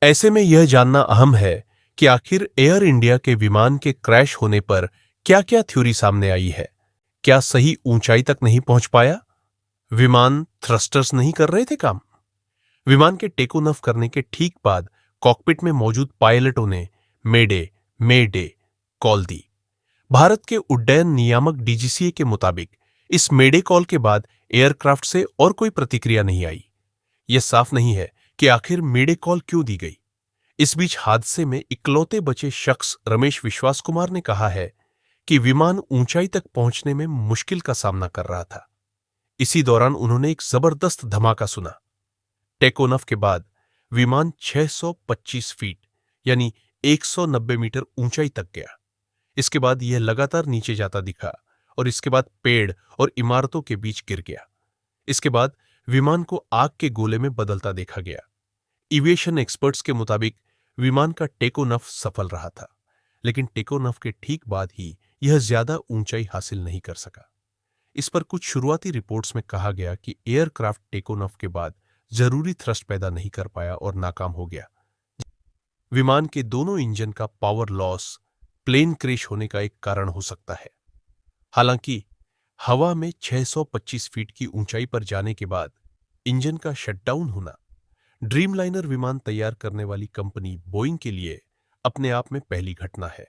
ऐसे में यह जानना अहम है कि आखिर एयर इंडिया के विमान के क्रैश होने पर क्या-क्या थ्योरी सामने आई है। क्या सही ऊंचाई तक नहीं पहुंच पाया? विमान थ्रस्टर्स नहीं कर रहे थे काम? विमान के टेक ऑफ करने के ठीक बाद कॉकपिट में मौजूद पायलटों ने मेडे मेडे कॉल दी। भारत के उड्डयन नियामक डीजीसीए के मुताबिक इस मेडे कॉल के बाद एयरक्राफ्ट से और कोई प्रतिक्रिया नहीं आई। यह साफ नहीं है कि आखिर मेडे कॉल क्यों दी गई। इस बीच हादसे में इकलौते बचे शख्स रमेश विश्वास कुमार ने कहा है कि विमान ऊंचाई तक पहुंचने में मुश्किल का सामना कर रहा था। इसी दौरान उन्होंने एक जबरदस्त धमाका सुना। टेक ऑफ के बाद विमान 625 फीट यानी 190 मीटर ऊंचाई तक गया। इसके बाद यह लगातार नीचे जाता दिखा और इसके बाद पेड़ और इमारतों के बीच गिर गया। इसके बाद विमान को आग के गोले में बदलता देखा गया। एविएशन एक्सपर्ट्स के मुताबिक विमान का टेक ऑफ सफल रहा था, लेकिन टेक ऑफ के ठीक बाद ही यह ज्यादा ऊंचाई हासिल नहीं कर सका। इस पर कुछ शुरुआती रिपोर्ट्स में कहा गया कि एयरक्राफ्ट टेक ऑफ के बाद जरूरी थ्रस्ट पैदा नहीं कर पाया और नाकाम हो गया। विमान के दोनों इंजन का पावर लॉस प्लेन क्रैश होने का एक कारण हो सकता है। हालांकि हवा में 625 फीट की ऊंचाई पर जाने के बाद इंजन का शटडाउन होना ड्रीमलाइनर विमान तैयार करने वाली कंपनी बोइंग के लिए अपने आप में पहली घटना है।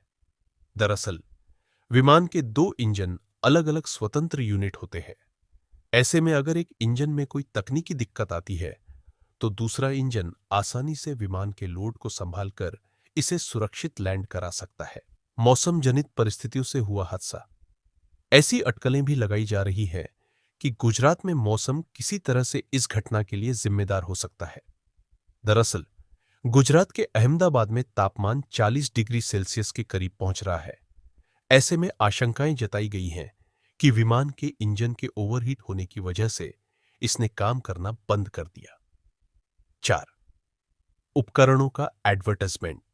दरअसल विमान के दो इंजन अलग अलग स्वतंत्र यूनिट होते हैं। ऐसे में अगर एक इंजन में कोई तकनीकी दिक्कत आती है तो दूसरा इंजन आसानी से विमान के लोड को संभालकर इसे सुरक्षित लैंड करा सकता है। मौसम जनित परिस्थितियों से हुआ हादसा। ऐसी अटकलें भी लगाई जा रही है कि गुजरात में मौसम किसी तरह से इस घटना के लिए जिम्मेदार हो सकता है। दरअसल गुजरात के अहमदाबाद में तापमान 40 डिग्री सेल्सियस के करीब पहुंच रहा है। ऐसे में आशंकाएं जताई गई हैं कि विमान के इंजन के ओवरहीट होने की वजह से इसने काम करना बंद कर दिया। 4. उपकरणों का एडवर्टाइजमेंट।